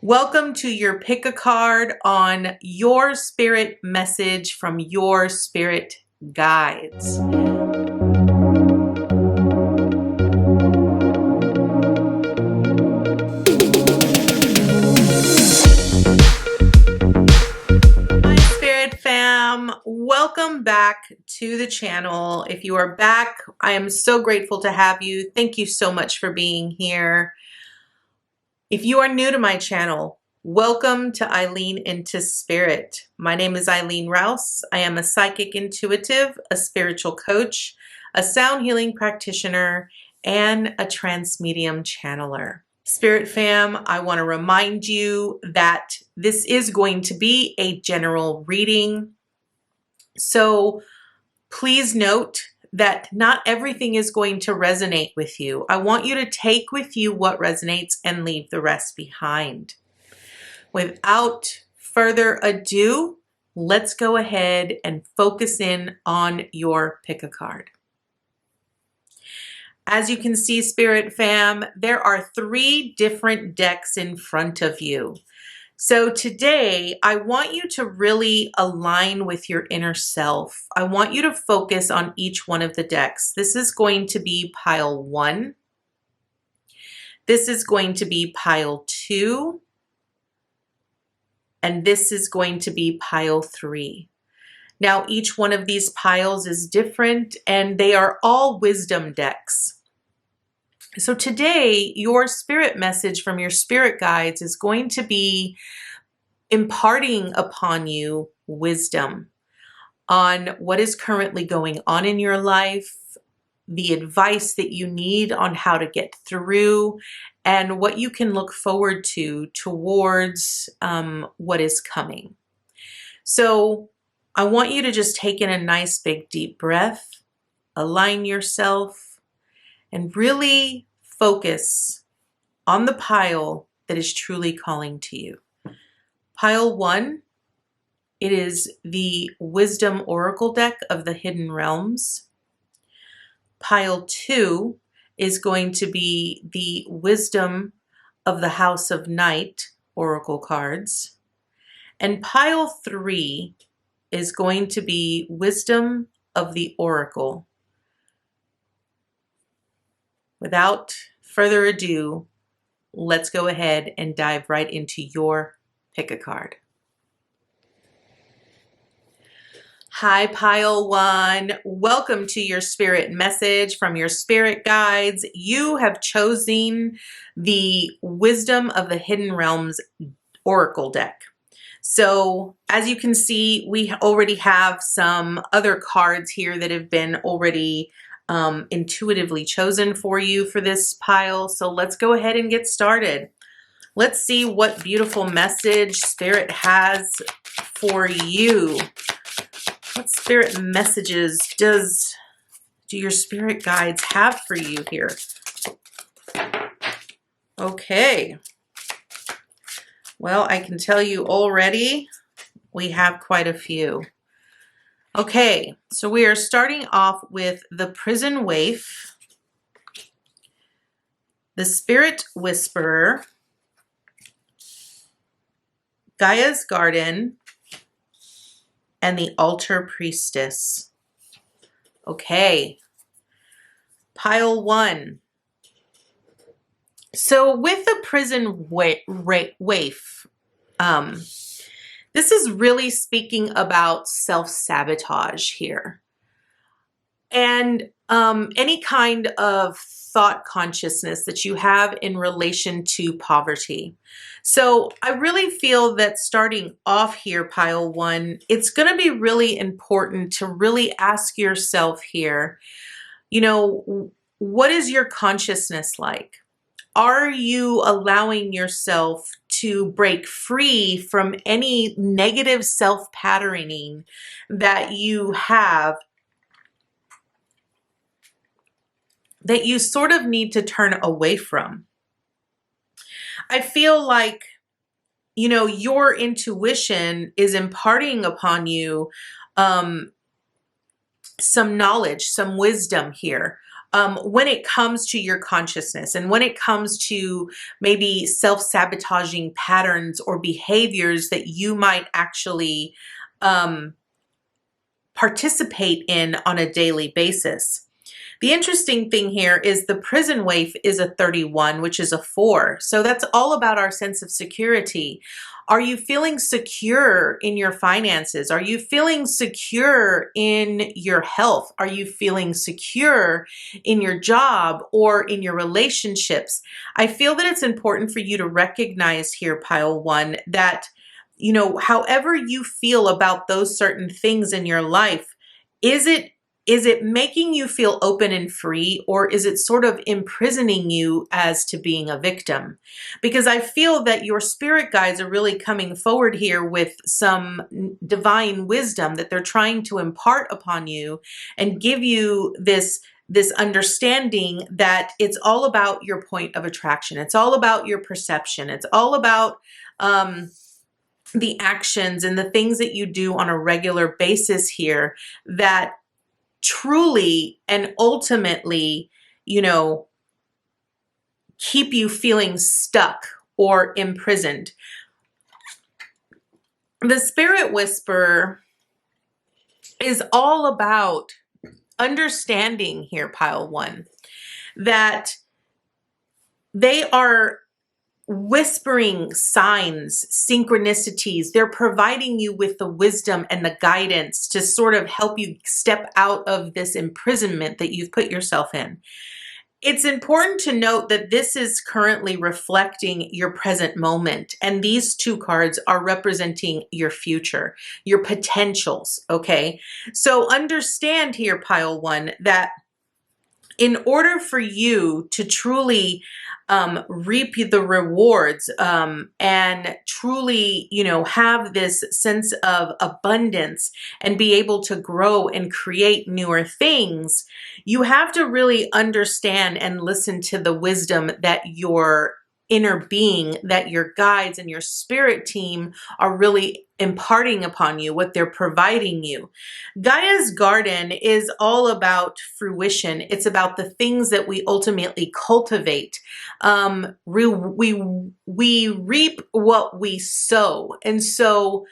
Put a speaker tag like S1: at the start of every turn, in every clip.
S1: Welcome to your pick a card on your spirit message from your spirit guides. Hi Spirit fam, welcome back to the channel. If you are back, I am so grateful to have you. Thank you so much for being here. If you are new to my channel, welcome to Eileen Into Spirit. My name is Eileen Rouse. I am a psychic intuitive, a spiritual coach, a sound healing practitioner, and a trance medium channeler. Spirit fam, I want to remind you that this is going to be a general reading. So please note that not everything is going to resonate with you. I want you to take with you what resonates and leave the rest behind. Without further ado, let's go ahead and focus in on your pick a card. As you can see, Spirit fam, there are 3 different decks in front of you. So today, I want you to really align with your inner self. I want you to focus on each one of the decks. This is going to be pile 1. This is going to be pile 2. And this is going to be pile 3. Now, each one of these piles is different, and they are all wisdom decks. So today, your spirit message from your spirit guides is going to be imparting upon you wisdom on what is currently going on in your life, the advice that you need on how to get through, and what you can look forward to towards what is coming. So I want you to just take in a nice big deep breath, align yourself, and really focus on the pile that is truly calling to you. Pile 1, it is the Wisdom Oracle deck of the Hidden Realms. Pile 2 is going to be the Wisdom of the House of Night Oracle cards. And pile 3 is going to be Wisdom of the Oracle. Without further ado, let's go ahead and dive right into your pick a card. Hi, pile 1. Welcome to your spirit message from your spirit guides. You have chosen the Wisdom of the Hidden Realms Oracle deck. So as you can see, we already have some other cards here that have been already intuitively chosen for you for this pile. So let's go ahead and get started. Let's see what beautiful message Spirit has for you. What spirit messages do your spirit guides have for you here? Okay. Well, I can tell you already we have quite a few. Okay, so we are starting off with the Prison Waif, the Spirit Whisperer, Gaia's Garden, and the Altar Priestess. Okay, pile 1. So with the Prison Waif, this is really speaking about self-sabotage here. And any kind of thought consciousness that you have in relation to poverty. So I really feel that starting off here, pile 1, it's going to be really important to really ask yourself here, you know, what is your consciousness like? Are you allowing yourself to break free from any negative self-patterning that you have, that you sort of need to turn away from? I feel like, you know, your intuition is imparting upon you some knowledge, some wisdom here when it comes to your consciousness and when it comes to maybe self-sabotaging patterns or behaviors that you might actually participate in on a daily basis. The interesting thing here is the prison waif is a 31, which is a 4. So that's all about our sense of security. Are you feeling secure in your finances? Are you feeling secure in your health? Are you feeling secure in your job or in your relationships? I feel that it's important for you to recognize here, Pile 1, that however you feel about those certain things in your life, is it making you feel open and free, or is it sort of imprisoning you as to being a victim? Because I feel that your spirit guides are really coming forward here with some divine wisdom that they're trying to impart upon you and give you this understanding that it's all about your point of attraction. It's all about your perception. It's all about the actions and the things that you do on a regular basis here that truly and ultimately, keep you feeling stuck or imprisoned. The Spirit Whisperer is all about understanding here, Pile 1, that they are whispering signs, synchronicities. They're providing you with the wisdom and the guidance to sort of help you step out of this imprisonment that you've put yourself in. It's important to note that this is currently reflecting your present moment, and these 2 cards are representing your future, your potentials, okay? So understand here, Pile 1, that in order for you to truly reap the rewards and truly, have this sense of abundance and be able to grow and create newer things, you have to really understand and listen to the wisdom that your inner being, that your guides and your spirit team are really imparting upon you, what they're providing you. Gaia's garden is all about fruition. It's about the things that we ultimately cultivate. We reap what we sow. And so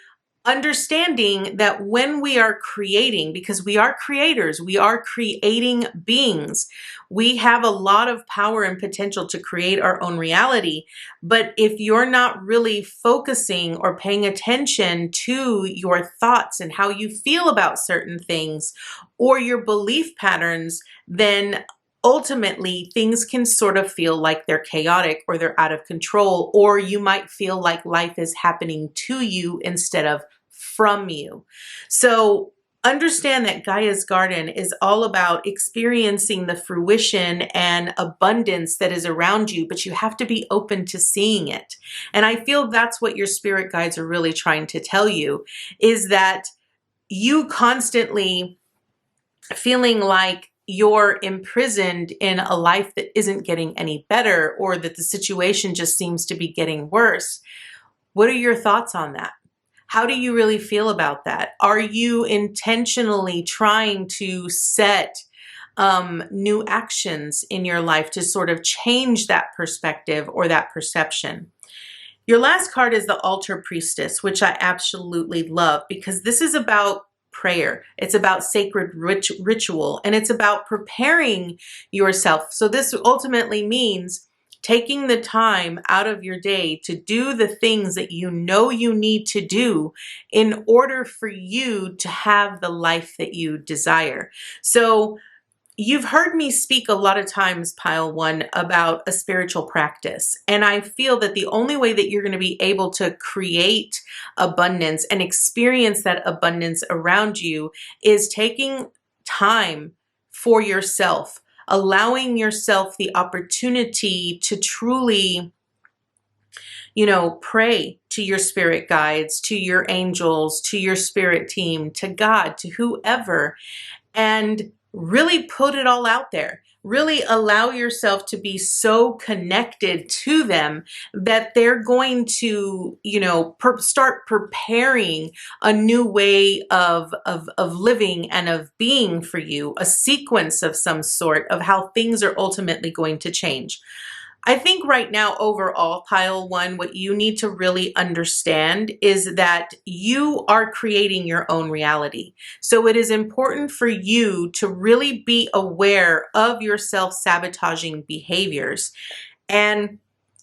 S1: understanding that when we are creating, because we are creators, we are creating beings, we have a lot of power and potential to create our own reality. But if you're not really focusing or paying attention to your thoughts and how you feel about certain things or your belief patterns, then ultimately things can sort of feel like they're chaotic or they're out of control, or you might feel like life is happening to you instead of from you. So understand that Gaia's garden is all about experiencing the fruition and abundance that is around you, but you have to be open to seeing it. And I feel that's what your spirit guides are really trying to tell you, is that you constantly feeling like you're imprisoned in a life that isn't getting any better, or that the situation just seems to be getting worse. What are your thoughts on that? How do you really feel about that? Are you intentionally trying to set new actions in your life to sort of change that perspective or that perception? Your last card is the Altar Priestess, which I absolutely love, because this is about prayer. It's about sacred ritual, and it's about preparing yourself. So this ultimately means taking the time out of your day to do the things that you know you need to do in order for you to have the life that you desire. So you've heard me speak a lot of times, Pile 1, about a spiritual practice. And I feel that the only way that you're going to be able to create abundance and experience that abundance around you is taking time for yourself, allowing yourself the opportunity to truly, pray to your spirit guides, to your angels, to your spirit team, to God, to whoever, and really put it all out there. Really allow yourself to be so connected to them that they're going to, start preparing a new way of living and of being for you, a sequence of some sort of how things are ultimately going to change. I think right now, overall, pile one, what you need to really understand is that you are creating your own reality. So it is important for you to really be aware of your self-sabotaging behaviors and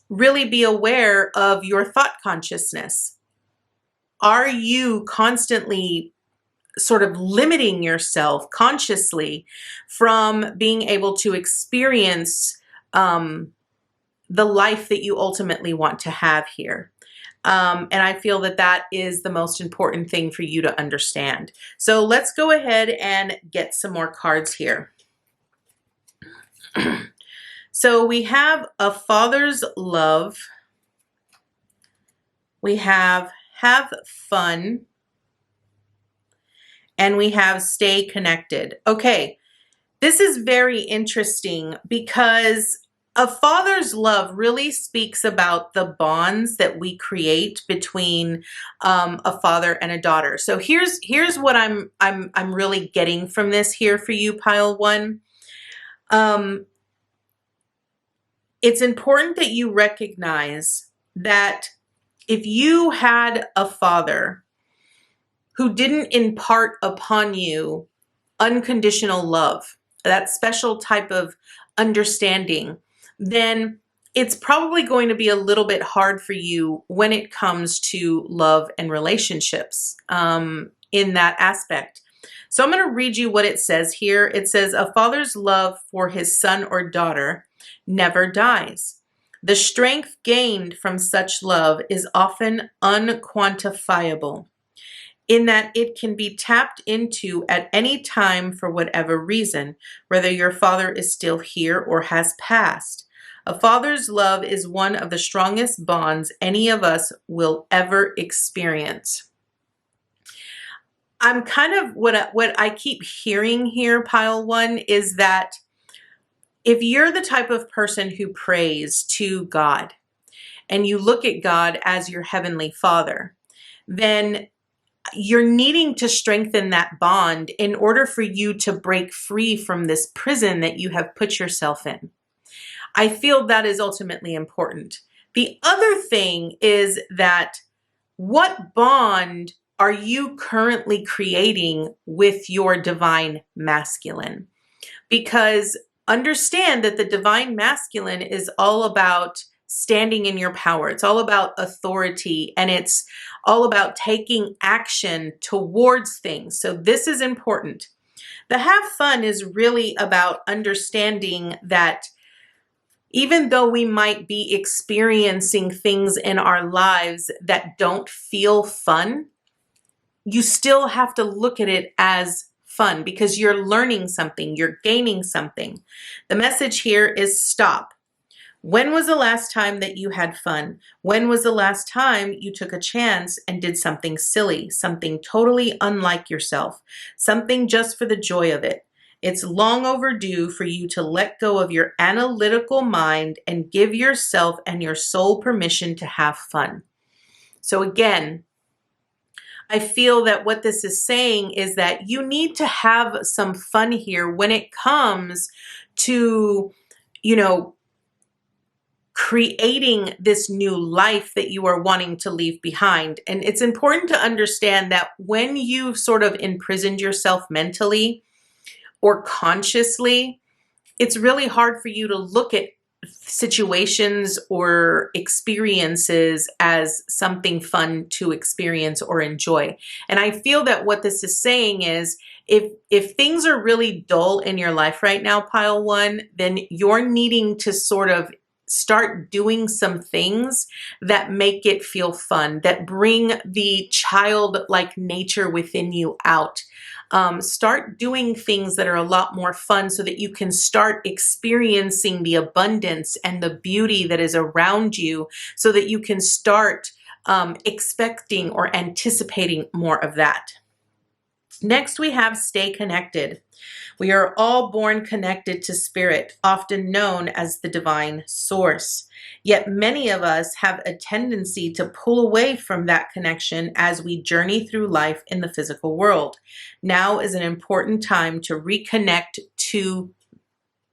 S1: really be aware of your thought consciousness. Are you constantly sort of limiting yourself consciously from being able to experience the life that you ultimately want to have here? And I feel that that is the most important thing for you to understand. So let's go ahead and get some more cards here. So we have a father's love. We have fun. And we have stay connected. Okay, this is very interesting because a father's love really speaks about the bonds that we create between a father and a daughter. So here's what I'm really getting from this here for you, pile one. It's important that you recognize that if you had a father who didn't impart upon you unconditional love, that special type of understanding, then it's probably going to be a little bit hard for you when it comes to love and relationships in that aspect. So I'm going to read you what it says here. It says, a father's love for his son or daughter never dies. The strength gained from such love is often unquantifiable, in that it can be tapped into at any time for whatever reason, whether your father is still here or has passed. A father's love is one of the strongest bonds any of us will ever experience. I'm kind of, what I keep hearing here, pile one, is that if you're the type of person who prays to God and you look at God as your heavenly Father, then you're needing to strengthen that bond in order for you to break free from this prison that you have put yourself in. I feel that is ultimately important. The other thing is that what bond are you currently creating with your divine masculine? Because understand that the divine masculine is all about standing in your power. It's all about authority, and it's all about taking action towards things. So this is important. The have fun is really about understanding that even though we might be experiencing things in our lives that don't feel fun, you still have to look at it as fun because you're learning something, you're gaining something. The message here is stop. When was the last time that you had fun? When was the last time you took a chance and did something silly, something totally unlike yourself, something just for the joy of it? It's long overdue for you to let go of your analytical mind and give yourself and your soul permission to have fun. So again, I feel that what this is saying is that you need to have some fun here when it comes to, creating this new life that you are wanting to leave behind. And it's important to understand that when you've sort of imprisoned yourself mentally or consciously, it's really hard for you to look at situations or experiences as something fun to experience or enjoy. And I feel that what this is saying is if things are really dull in your life right now, pile one, then you're needing to sort of start doing some things that make it feel fun, that bring the childlike nature within you out. Start doing things that are a lot more fun so that you can start experiencing the abundance and the beauty that is around you so that you can start expecting or anticipating more of that. Next, we have stay connected. We are all born connected to spirit, often known as the divine source. Yet many of us have a tendency to pull away from that connection as we journey through life in the physical world. Now is an important time to reconnect to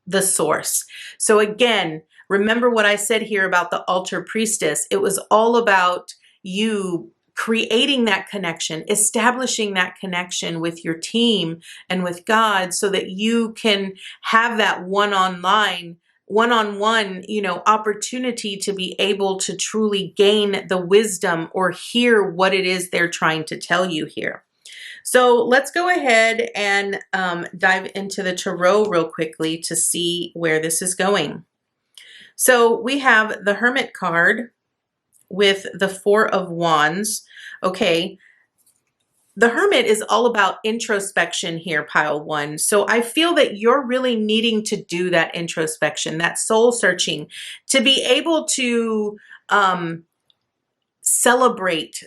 S1: the source. So again, remember what I said here about the altar priestess. It was all about you creating that connection, establishing that connection with your team and with God so that you can have that one-on-one, opportunity to be able to truly gain the wisdom or hear what it is they're trying to tell you here. So let's go ahead and dive into the tarot real quickly to see where this is going. So we have the Hermit card with the Four of Wands. Okay, the Hermit is all about introspection here, pile one. So I feel that you're really needing to do that introspection, that soul searching, to be able to celebrate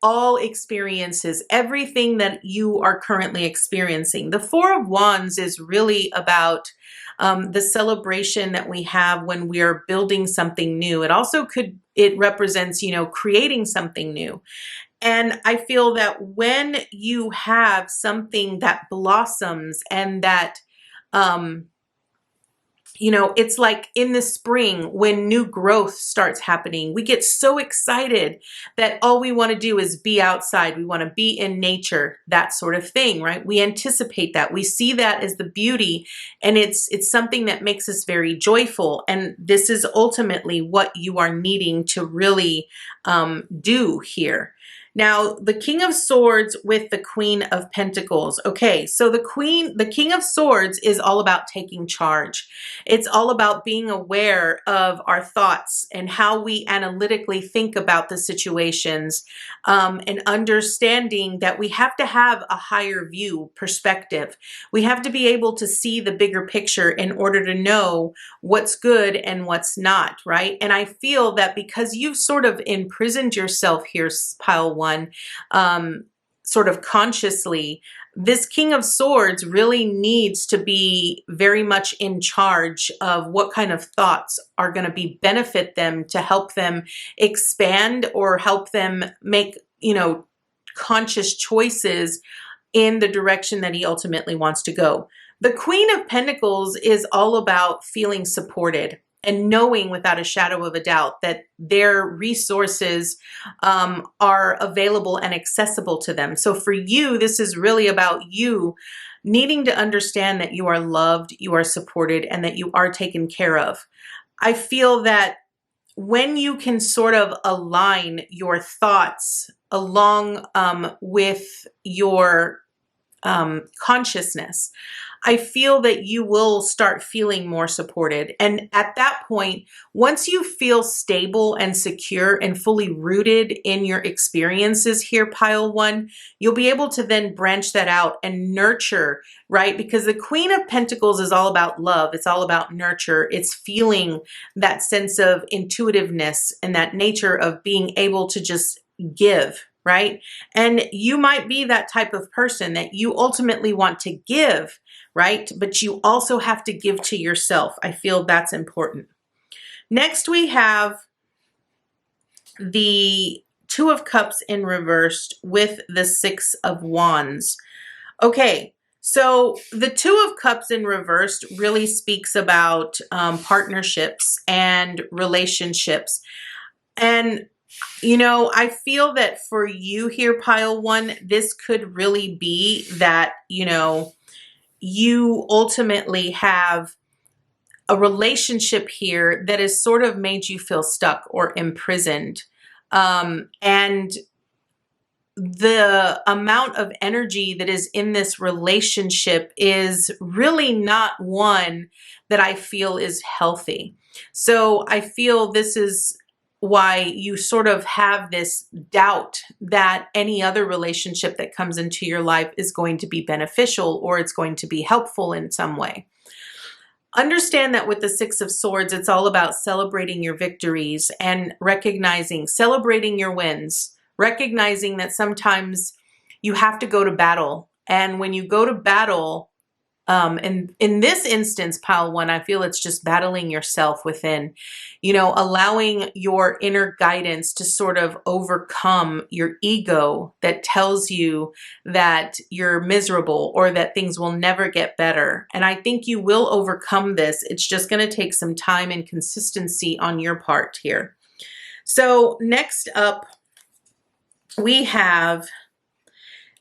S1: all experiences, everything that you are currently experiencing. The Four of Wands is really about the celebration that we have when we are building something new. It represents, creating something new. And I feel that when you have something that blossoms and that, it's like in the spring when new growth starts happening, we get so excited that all we want to do is be outside. We want to be in nature, that sort of thing, right? We anticipate that. We see that as the beauty, and it's something that makes us very joyful. And this is ultimately what you are needing to really do here. Now, the King of Swords with the Queen of Pentacles. Okay, so the King of Swords is all about taking charge. It's all about being aware of our thoughts and how we analytically think about the situations, and understanding that we have to have a higher view perspective. We have to be able to see the bigger picture in order to know what's good and what's not, right? And I feel that because you've sort of imprisoned yourself here, pile one, sort of consciously, this King of Swords really needs to be very much in charge of what kind of thoughts are going to benefit them to help them expand or help them make, conscious choices in the direction that he ultimately wants to go. The Queen of Pentacles is all about feeling supported and knowing without a shadow of a doubt that their resources are available and accessible to them. So for you, this is really about you needing to understand that you are loved, you are supported, and that you are taken care of. I feel that when you can sort of align your thoughts along with your consciousness, I feel that you will start feeling more supported. And at that point, once you feel stable and secure and fully rooted in your experiences here, pile one, you'll be able to then branch that out and nurture, right? Because the Queen of Pentacles is all about love. It's all about nurture. It's feeling that sense of intuitiveness and that nature of being able to just give, right? And you might be that type of person that you ultimately want to give, right? But you also have to give to yourself. I feel that's important. Next, we have the Two of Cups in reversed with the Six of Wands. Okay, so the Two of Cups in reversed really speaks about partnerships and relationships. And I feel that for you here, pile one, this could really be that, you ultimately have a relationship here that has sort of made you feel stuck or imprisoned. And the amount of energy that is in this relationship is really not one that I feel is healthy. So I feel this is why you sort of have this doubt that any other relationship that comes into your life is going to be beneficial or it's going to be helpful in some way. Understand that with the Six of Swords, it's all about celebrating your victories and celebrating your wins, recognizing that sometimes you have to go to battle And when you go to battle, and in this instance, pile one, I feel it's just battling yourself within, you know, allowing your inner guidance to sort of overcome your ego that tells you that you're miserable or that things will never get better. And I think you will overcome this. It's just going to take some time and consistency on your part here. So next up, we have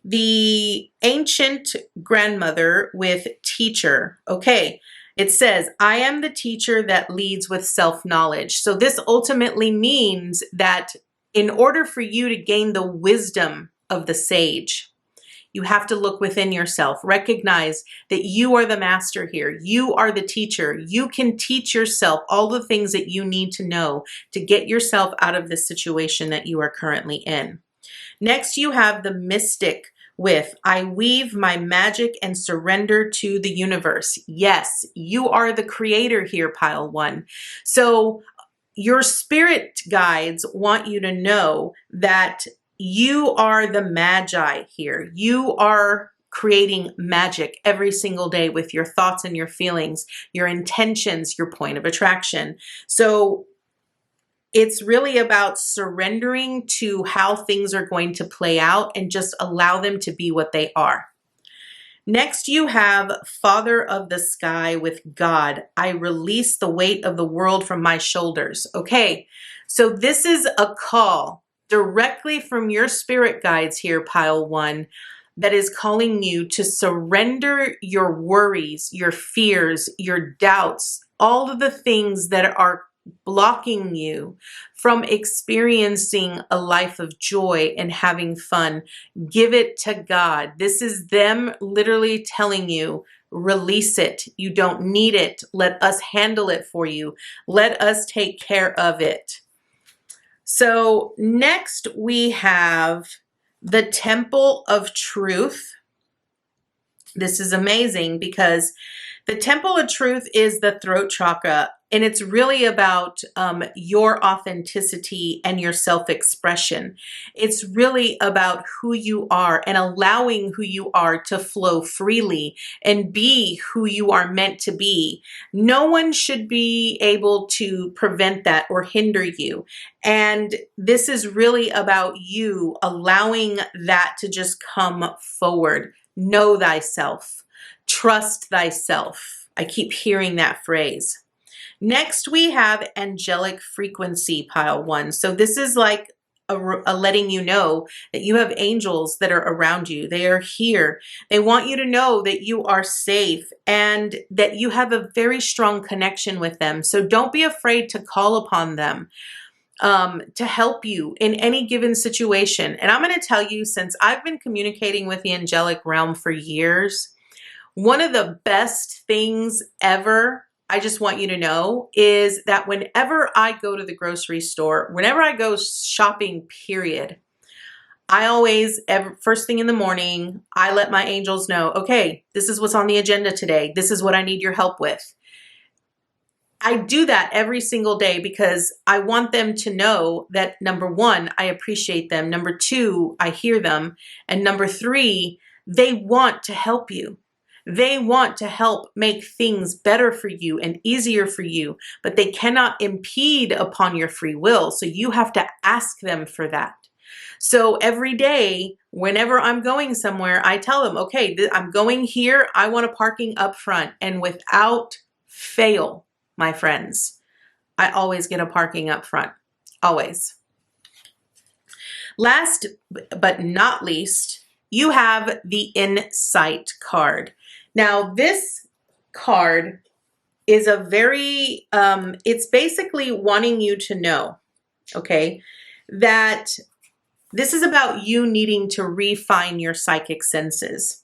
S1: the ancient grandmother with teacher. Okay, it says, I am the teacher that leads with self-knowledge. So this ultimately means that in order for you to gain the wisdom of the sage, you have to look within yourself, recognize that you are the master here. You are the teacher. You can teach yourself all the things that you need to know to get yourself out of the situation that you are currently in. Next, you have the mystic with, I weave my magic and surrender to the universe. Yes, you are the creator here, pile one. So your spirit guides want you to know that you are the magi here. You are creating magic every single day with your thoughts and your feelings, your intentions, your point of attraction. So it's really about surrendering to how things are going to play out and just allow them to be what they are. Next, you have Father of the Sky with God. I release the weight of the world from my shoulders. Okay, so this is a call directly from your spirit guides here, pile one, that is calling you to surrender your worries, your fears, your doubts, all of the things that are blocking you from experiencing a life of joy and having fun. Give it to God. This is them literally telling you, release it. You don't need it. Let us handle it for you. Let us take care of it. So next we have the Temple of Truth. This is amazing because the Temple of Truth is the throat chakra, and it's really about your authenticity and your self-expression. It's really about who you are and allowing who you are to flow freely and be who you are meant to be. No one should be able to prevent that or hinder you. And this is really about you allowing that to just come forward. Know thyself. Trust thyself. I keep hearing that phrase. Next, we have angelic frequency, pile one. So this is like a letting you know that you have angels that are around you. They are here. They want you to know that you are safe and that you have a very strong connection with them. So don't be afraid to call upon them to help you in any given situation. And I'm going to tell you, since I've been communicating with the angelic realm for years, one of the best things ever, I just want you to know, is that whenever I go to the grocery store, whenever I go shopping, period, I always, first thing in the morning, I let my angels know, okay, this is what's on the agenda today. This is what I need your help with. I do that every single day because I want them to know that, number one, I appreciate them. Number two, I hear them. And number three, they want to help you. They want to help make things better for you and easier for you, but they cannot impede upon your free will. So you have to ask them for that. So every day, whenever I'm going somewhere, I tell them, okay, I'm going here. I want a parking up front. And without fail, my friends, I always get a parking up front. Always. Last but not least, you have the Insight card. Now, this card is a very, it's basically wanting you to know, okay, that this is about you needing to refine your psychic senses.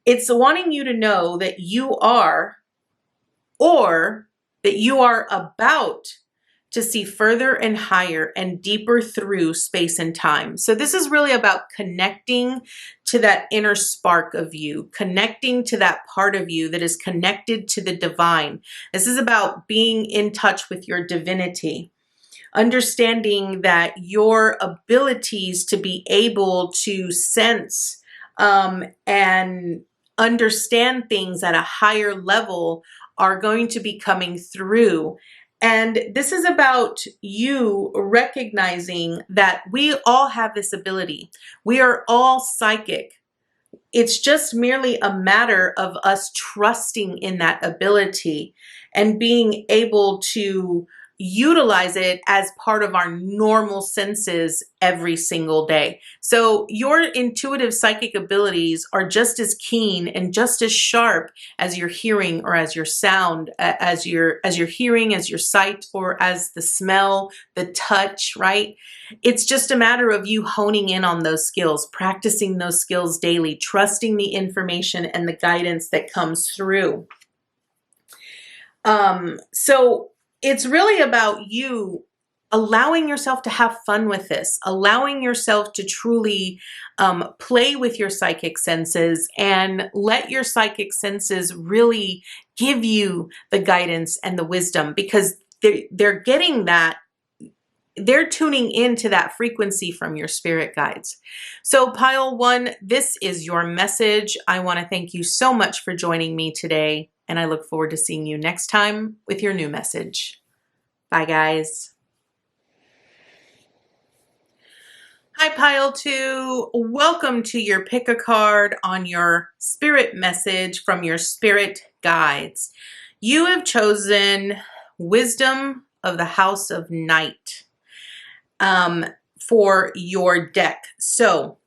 S1: It's wanting you to know that you are, or that you are about to see further and higher and deeper through space and time. So this is really about connecting to that inner spark of you, connecting to that part of you that is connected to the divine. This is about being in touch with your divinity, understanding that your abilities to be able to sense and understand things at a higher level are going to be coming through. And this is about you recognizing that we all have this ability. We are all psychic. It's just merely a matter of us trusting in that ability and being able to utilize it as part of our normal senses every single day. So your intuitive psychic abilities are just as keen and just as sharp as your hearing or as your sound, as your hearing, as your sight, or as the smell, the touch, right? It's just a matter of you honing in on those skills, practicing those skills daily, trusting the information and the guidance that comes through. So it's really about you allowing yourself to have fun with this, allowing yourself to truly play with your psychic senses and let your psychic senses really give you the guidance and the wisdom, because they're getting that. They're tuning into that frequency from your spirit guides. So Pile 1, this is your message. I want to thank you so much for joining me today, and I look forward to seeing you next time with your new message. Bye, guys. Hi, Pile 2. Welcome to your pick a card on your spirit message from your spirit guides. You have chosen Wisdom of the House of Night for your deck. So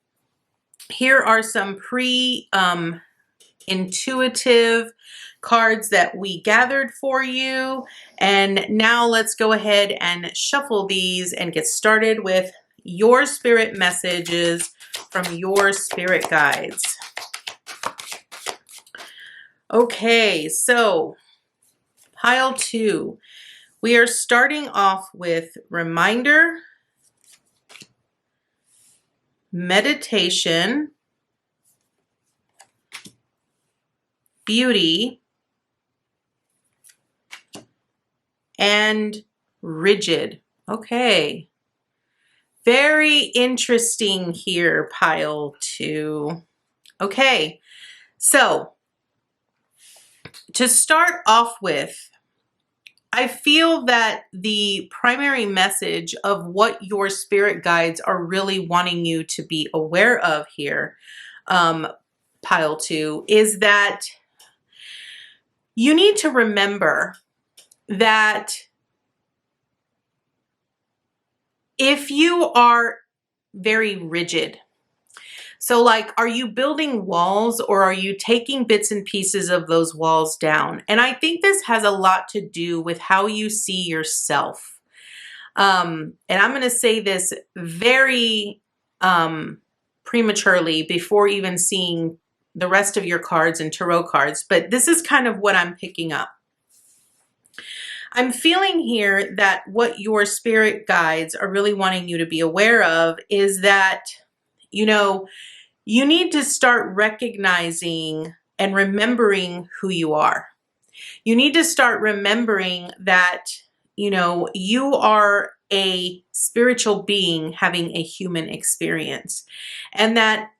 S1: here are some intuitive cards that we gathered for you. And now let's go ahead and shuffle these and get started with your spirit messages from your spirit guides. Okay, so Pile 2, we are starting off with reminder, meditation, beauty, and rigid. Okay. Very interesting here, Pile 2. Okay. So to start off with, I feel that the primary message of what your spirit guides are really wanting you to be aware of here, Pile 2, is that you need to remember that if you are very rigid, so like, are you building walls or are you taking bits and pieces of those walls down? And I think this has a lot to do with how you see yourself. And I'm going to say this very prematurely before even seeing the rest of your cards and tarot cards, but this is kind of what I'm picking up. I'm feeling here that what your spirit guides are really wanting you to be aware of is that, you know, you need to start recognizing and remembering who you are. You need to start remembering that, you know, you are a spiritual being having a human experience. And that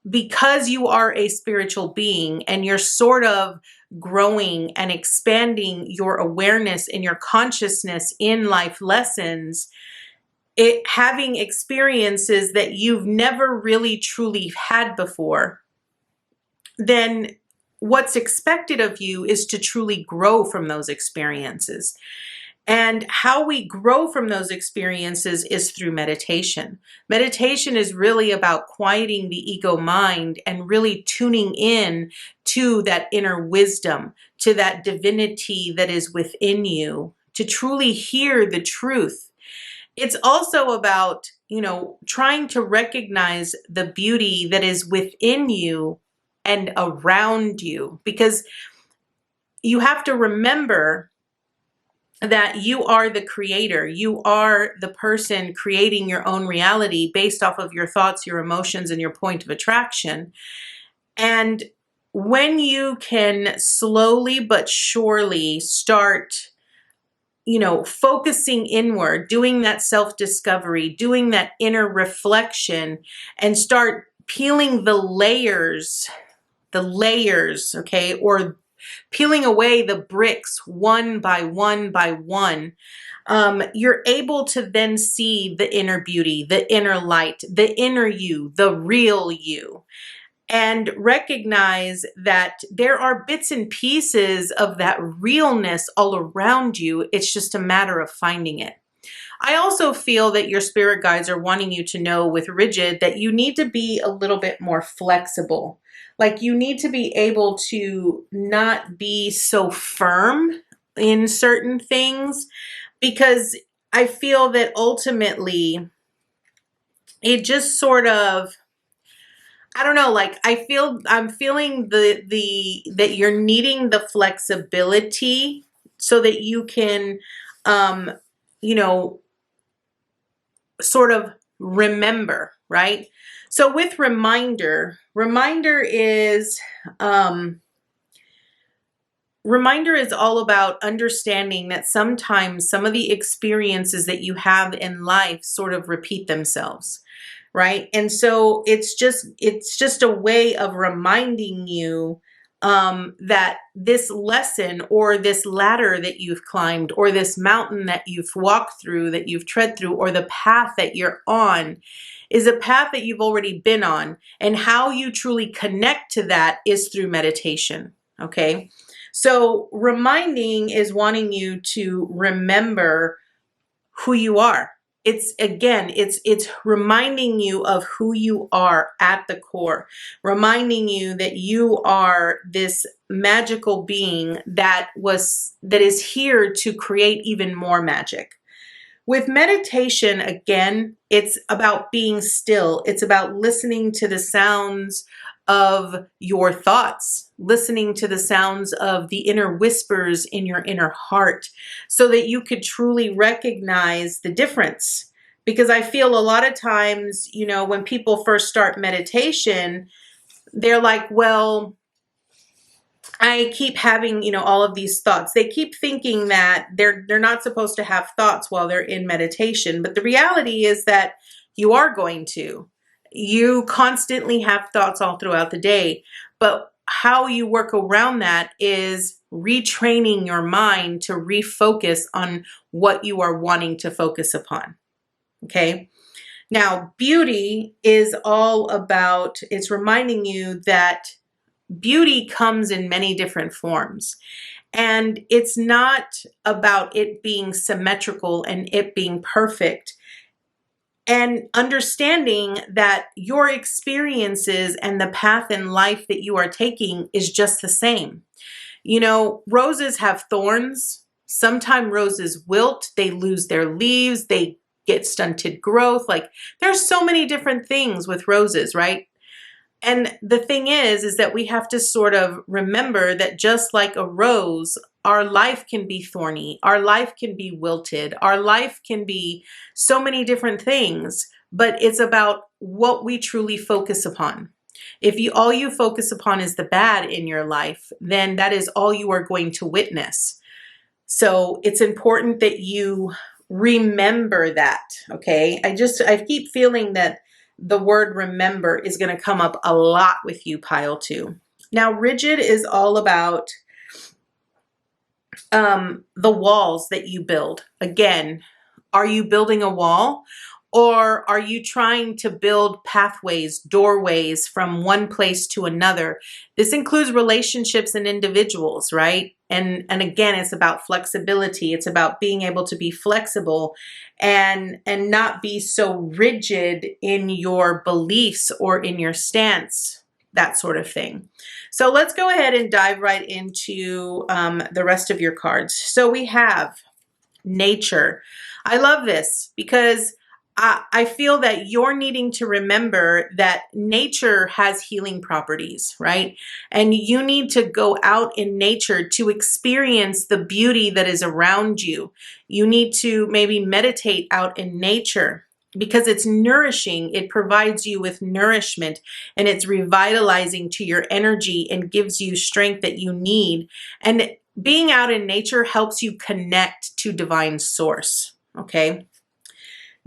S1: because you are a spiritual being and you're sort of growing and expanding your awareness and your consciousness in life lessons, having experiences that you've never really truly had before, then what's expected of you is to truly grow from those experiences. And how we grow from those experiences is through meditation. Meditation is really about quieting the ego mind and really tuning in to that inner wisdom, to that divinity that is within you, to truly hear the truth. It's also about, you know, trying to recognize the beauty that is within you and around you, because you have to remember that you are the creator. You are the person creating your own reality based off of your thoughts, your emotions, and your point of attraction. And when you can slowly but surely start, you know, focusing inward, doing that self-discovery, doing that inner reflection, and start peeling the layers, okay, or peeling away the bricks one by one by one, you're able to then see the inner beauty, the inner light, the inner you, the real you, and recognize that there are bits and pieces of that realness all around you. It's just a matter of finding it. I also feel that your spirit guides are wanting you to know with rigid that you need to be a little bit more flexible. Like you need to be able to not be so firm in certain things, because I feel that ultimately it just sort of, I don't know, like I'm feeling that you're needing the flexibility so that you can you know, sort of remember, right? So with reminder is reminder is all about understanding that sometimes some of the experiences that you have in life sort of repeat themselves, right? And so it's just a way of reminding you that this lesson or this ladder that you've climbed or this mountain that you've walked through, that you've tread through, or the path that you're on is a path that you've already been on. And how you truly connect to that is through meditation, okay? So reminding is wanting you to remember who you are. It's again, it's reminding you of who you are at the core, reminding you that you are this magical being that is here to create even more magic. With meditation, again, it's about being still. It's about listening to the sounds of your thoughts, listening to the sounds of the inner whispers in your inner heart, so that you could truly recognize the difference. Because I feel a lot of times, you know, when people first start meditation, they're like, well, I keep having, you know, all of these thoughts. They keep thinking that they're not supposed to have thoughts while they're in meditation. But the reality is that you are going to. You constantly have thoughts all throughout the day. But how you work around that is retraining your mind to refocus on what you are wanting to focus upon. Okay? Now, beauty is all about, it's reminding you that beauty comes in many different forms. And it's not about it being symmetrical and it being perfect. And understanding that your experiences and the path in life that you are taking is just the same. You know, roses have thorns. Sometimes roses wilt, they lose their leaves, they get stunted growth. Like there's so many different things with roses, right? And the thing is that we have to sort of remember that just like a rose, our life can be thorny, our life can be wilted, our life can be so many different things, but it's about what we truly focus upon. If all you focus upon is the bad in your life, then that is all you are going to witness. So it's important that you remember that, okay? I keep feeling that the word remember is going to come up a lot with you, PileTwo. Now, rigid is all about the walls that you build. Again, are you building a wall? Or are you trying to build pathways, doorways from one place to another? This includes relationships and individuals, right? And again, it's about flexibility. It's about being able to be flexible and not be so rigid in your beliefs or in your stance, that sort of thing. So let's go ahead and dive right into the rest of your cards. So we have nature. I love this because I feel that you're needing to remember that nature has healing properties, right? And you need to go out in nature to experience the beauty that is around you. You need to maybe meditate out in nature because it's nourishing. It provides you with nourishment and it's revitalizing to your energy and gives you strength that you need. And being out in nature helps you connect to divine source, okay?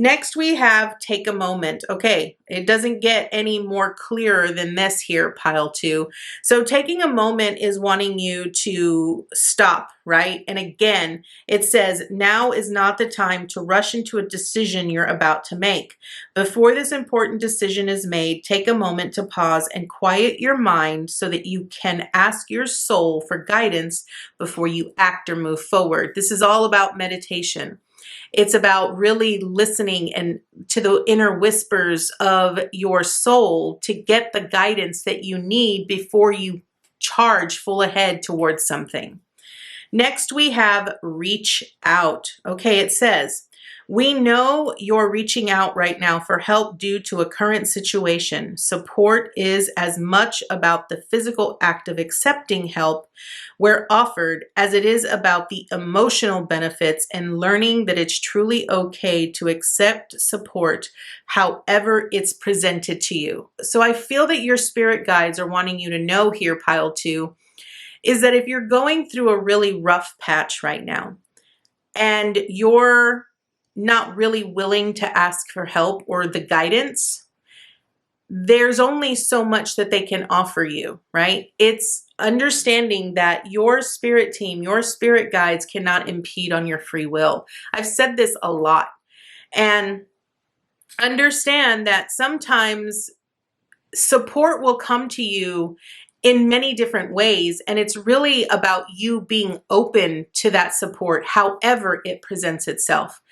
S1: Next, we have take a moment. Okay, it doesn't get any more clearer than this here, pile two. So taking a moment is wanting you to stop, right? And again, it says, now is not the time to rush into a decision you're about to make. Before this important decision is made, take a moment to pause and quiet your mind so that you can ask your soul for guidance before you act or move forward. This is all about meditation. It's about really listening and to the inner whispers of your soul to get the guidance that you need before you charge full ahead towards something. Next, we have reach out. Okay, it says, we know you're reaching out right now for help due to a current situation. Support is as much about the physical act of accepting help where offered as it is about the emotional benefits and learning that it's truly okay to accept support however it's presented to you. So I feel that your spirit guides are wanting you to know here, pile two, is that if you're going through a really rough patch right now and you're not really willing to ask for help or the guidance, there's only so much that they can offer you, right? It's understanding that your spirit team, your spirit guides cannot impede on your free will. I've said this a lot. And understand that sometimes support will come to you in many different ways, and it's really about you being open to that support, however it presents itself.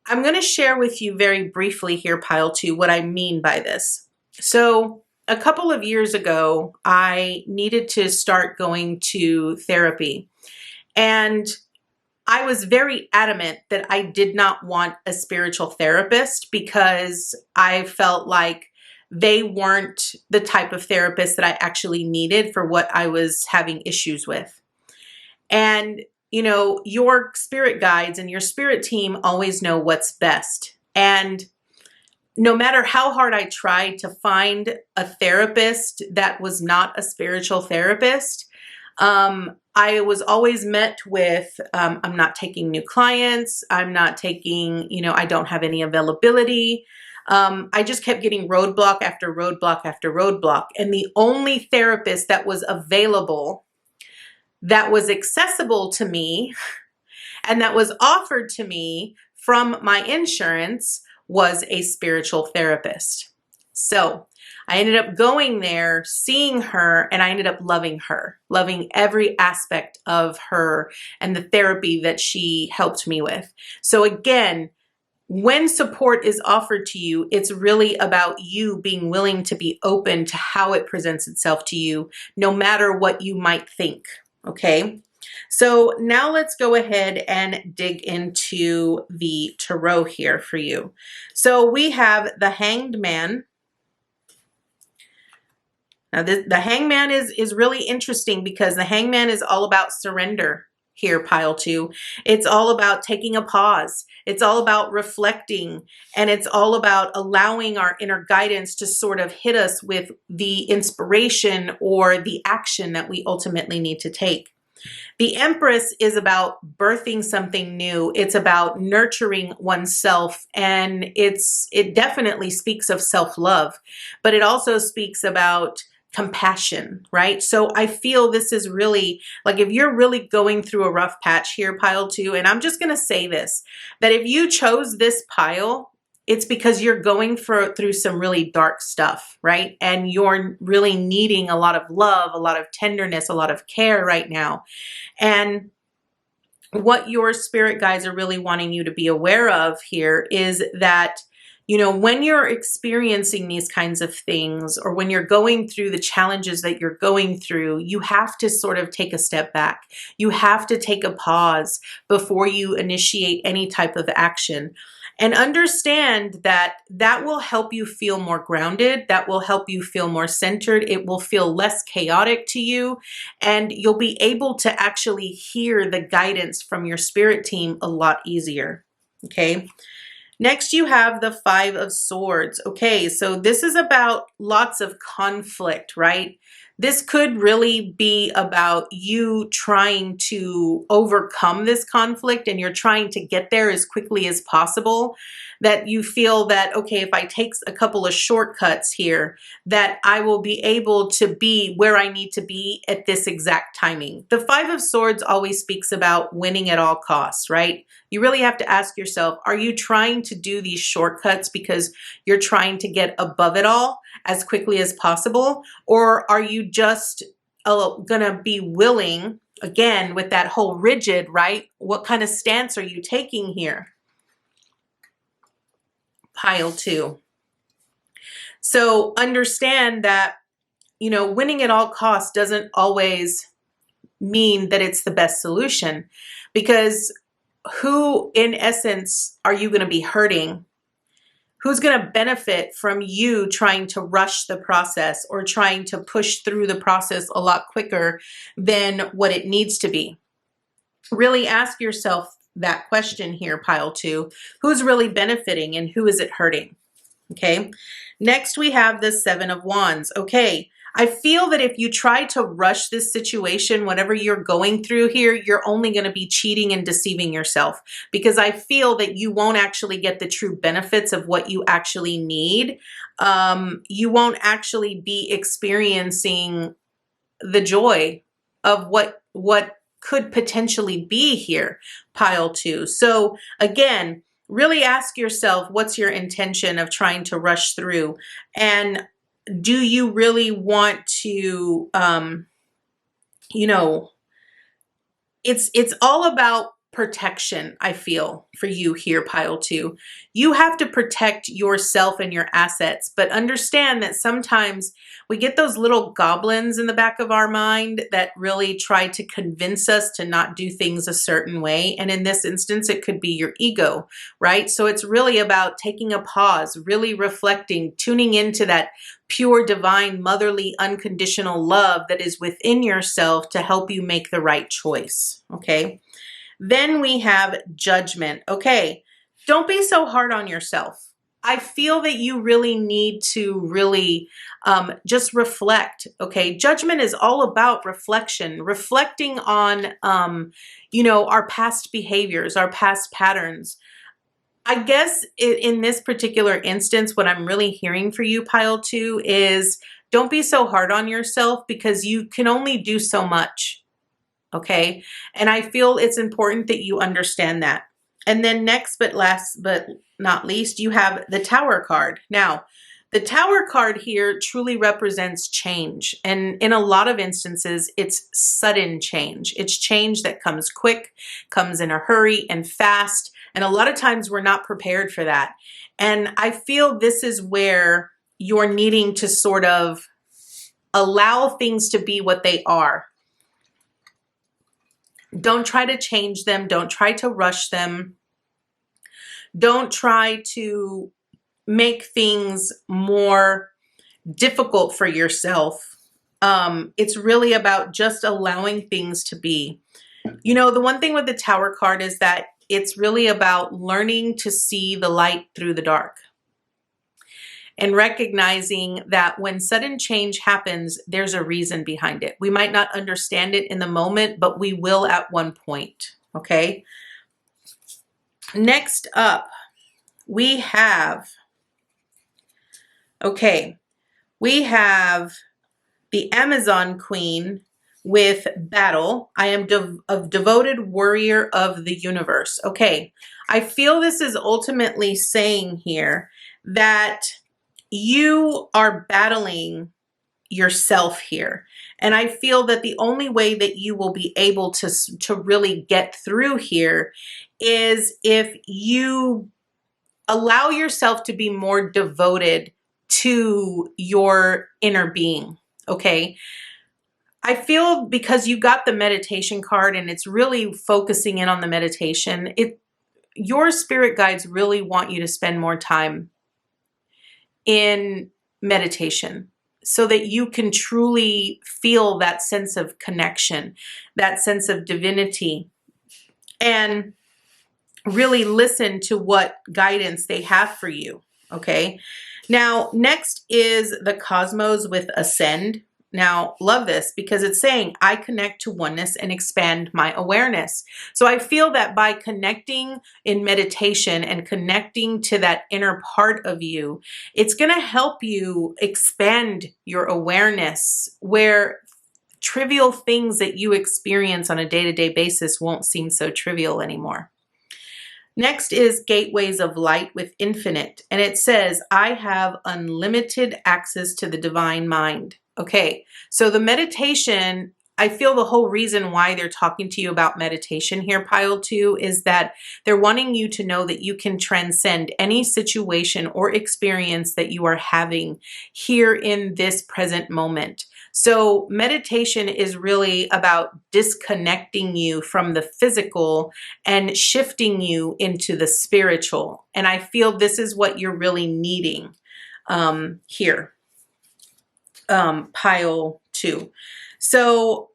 S1: I'm going to share with you very briefly here, pile two, what I mean by this. So a couple of years ago, I needed to start going to therapy, and I was very adamant that I did not want a spiritual therapist because I felt like they weren't the type of therapist that I actually needed for what I was having issues with. And, you know, your spirit guides and your spirit team always know what's best. And no matter how hard I tried to find a therapist that was not a spiritual therapist, I was always met with, I'm not taking new clients. I'm not taking, I don't have any availability. I just kept getting roadblock after roadblock after roadblock. And the only therapist that was available, that was accessible to me, and that was offered to me from my insurance was a spiritual therapist. So I ended up going there, seeing her, and I ended up loving her, loving every aspect of her and the therapy that she helped me with. So again, when support is offered to you, it's really about you being willing to be open to how it presents itself to you, no matter what you might think, okay? So now let's go ahead and dig into the tarot here for you. So we have the Hanged Man. Now the Hangman is really interesting because the Hangman is all about surrender here, pile two. It's all about taking a pause. It's all about reflecting, and it's all about allowing our inner guidance to sort of hit us with the inspiration or the action that we ultimately need to take. The Empress is about birthing something new. It's about nurturing oneself, and it definitely speaks of self-love, but it also speaks about compassion, right? So I feel this is really, like, if you're really going through a rough patch here, pile two, and I'm just going to say this, that if you chose this pile, it's because you're going through some really dark stuff, right? And you're really needing a lot of love, a lot of tenderness, a lot of care right now. And what your spirit guides are really wanting you to be aware of here is that, when you're experiencing these kinds of things, or when you're going through the challenges that you're going through, you have to sort of take a step back. You have to take a pause before you initiate any type of action. And understand that that will help you feel more grounded. That will help you feel more centered. It will feel less chaotic to you. And you'll be able to actually hear the guidance from your spirit team a lot easier. Okay. Next, you have the Five of Swords. Okay, so this is about lots of conflict, right? This could really be about you trying to overcome this conflict, and you're trying to get there as quickly as possible. That you feel that, okay, if I take a couple of shortcuts here, that I will be able to be where I need to be at this exact timing. The Five of Swords always speaks about winning at all costs, right? You really have to ask yourself, are you trying to do these shortcuts because you're trying to get above it all as quickly as possible? Or are you just gonna be willing, again, with that whole rigid, right? What kind of stance are you taking here? Pile two. So understand that, you know, winning at all costs doesn't always mean that it's the best solution, because who in essence are you going to be hurting? Who's going to benefit from you trying to rush the process or trying to push through the process a lot quicker than what it needs to be? Really ask yourself that question here, pile two. Who's really benefiting and who is it hurting? Okay. Next, we have the Seven of Wands. Okay. I feel that if you try to rush this situation, whatever you're going through here, you're only going to be cheating and deceiving yourself, because I feel that you won't actually get the true benefits of what you actually need. You won't actually be experiencing the joy of what could potentially be here, pile two. So again, really ask yourself, what's your intention of trying to rush through? And do you really want to, you know, it's all about protection, I feel, for you here, pile two. You have to protect yourself and your assets, but understand that sometimes we get those little goblins in the back of our mind that really try to convince us to not do things a certain way. And in this instance, it could be your ego, right? So it's really about taking a pause, really reflecting, tuning into that pure, divine, motherly, unconditional love that is within yourself to help you make the right choice, okay? Then we have Judgment. Okay, don't be so hard on yourself. I feel that you really need to really just reflect, okay? Judgment is all about reflection, reflecting on, you know, our past behaviors, our past patterns. I guess in this particular instance, what I'm really hearing for you, pile two, is don't be so hard on yourself, because you can only do so much, okay? And I feel it's important that you understand that. And then next, but last but not least, you have the Tower card. Now, the Tower card here truly represents change. And in a lot of instances, it's sudden change. It's change that comes quick, comes in a hurry and fast. And a lot of times we're not prepared for that. And I feel this is where you're needing to sort of allow things to be what they are. Don't try to change them. Don't try to rush them. Don't try to make things more difficult for yourself. It's really about just allowing things to be. You know, the one thing with the Tower card is that it's really about learning to see the light through the dark, and recognizing that when sudden change happens, there's a reason behind it. We might not understand it in the moment, but we will at one point, okay? Next up, we have, okay, we have the Amazon Queen with Battle. I am a devoted warrior of the universe. Okay, I feel this is ultimately saying here that you are battling yourself here. And I feel that the only way that you will be able to really get through here is if you allow yourself to be more devoted to your inner being, okay? I feel because you got the meditation card and it's really focusing in on the meditation, your spirit guides really want you to spend more time in meditation so that you can truly feel that sense of connection, that sense of divinity, and really listen to what guidance they have for you, okay? Now, next is the Cosmos with Ascend. Now, love this because it's saying, I connect to oneness and expand my awareness. So I feel that by connecting in meditation and connecting to that inner part of you, it's going to help you expand your awareness where trivial things that you experience on a day-to-day basis won't seem so trivial anymore. Next is Gateways of Light with Infinite. And it says, I have unlimited access to the divine mind. Okay, so the meditation, I feel the whole reason why they're talking to you about meditation here, PileTwo, is that they're wanting you to know that you can transcend any situation or experience that you are having here in this present moment. So meditation is really about disconnecting you from the physical and shifting you into the spiritual. And I feel this is what you're really needing here, PileTwo. So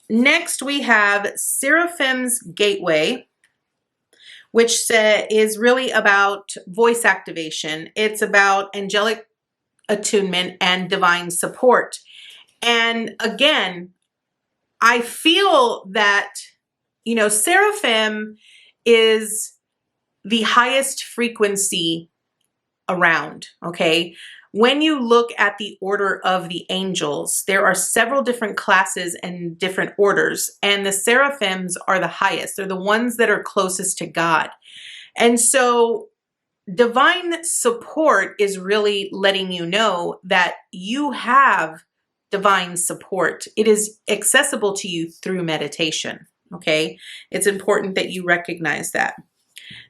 S1: next we have Seraphim's Gateway, which is really about voice activation. It's about angelic attunement and divine support. And again, I feel that, you know, Seraphim is the highest frequency around, okay? When you look at the order of the angels, there are several different classes and different orders, and the Seraphims are the highest. They're the ones that are closest to God. And so divine support is really letting you know that you have divine support. It is accessible to you through meditation, okay? It's important that you recognize that.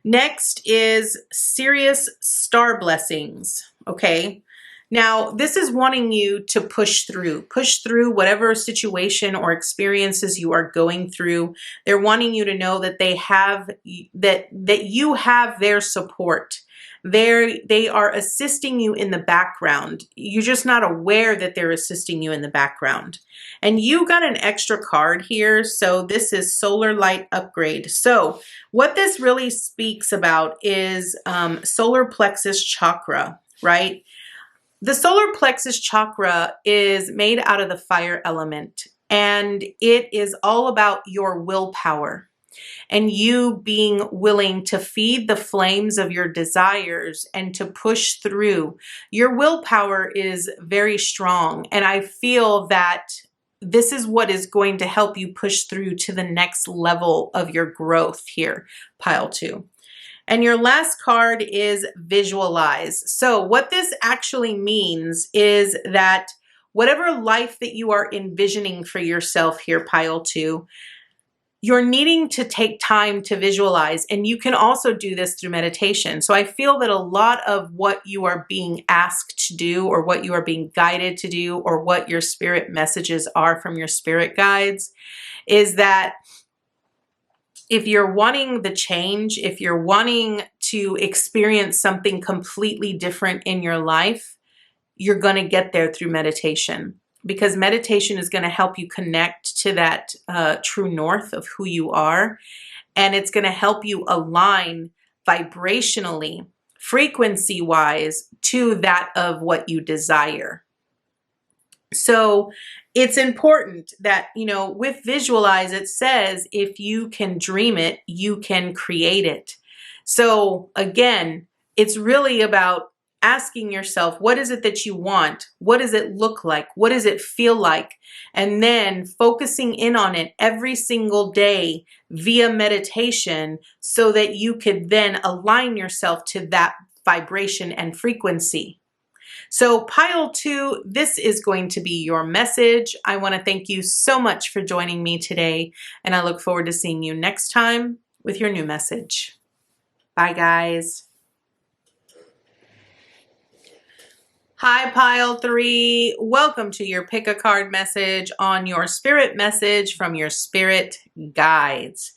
S1: Next is Sirius Star Blessings, okay? Now, this is wanting you to push through whatever situation or experiences you are going through. They're wanting you to know that they have, that you have their support. They are assisting you in the background. You're just not aware that they're assisting you in the background. And you got an extra card here. So this is Solar Light Upgrade. So what this really speaks about is solar plexus chakra, right? The solar plexus chakra is made out of the fire element, and it is all about your willpower and you being willing to feed the flames of your desires and to push through. Your willpower is very strong, and I feel that this is what is going to help you push through to the next level of your growth here, PileTwo. And your last card is Visualize. So what this actually means is that whatever life that you are envisioning for yourself here, PileTwo, you're needing to take time to visualize, and you can also do this through meditation. So I feel that a lot of what you are being asked to do, or what you are being guided to do, or what your spirit messages are from your spirit guides, is that if you're wanting the change, if you're wanting to experience something completely different in your life, you're going to get there through meditation, because meditation is going to help you connect to that true north of who you are. And it's going to help you align vibrationally, frequency-wise, to that of what you desire. So it's important that, you know, with Visualize, it says, if you can dream it, you can create it. So again, it's really about asking yourself, what is it that you want? What does it look like? What does it feel like? And then focusing in on it every single day via meditation, so that you could then align yourself to that vibration and frequency. So PileTwo, this is going to be your message. I want to thank you so much for joining me today, and I look forward to seeing you next time with your new message. Bye, guys. Hi, PileThree. Welcome to your pick a card message on your spirit message from your spirit guides.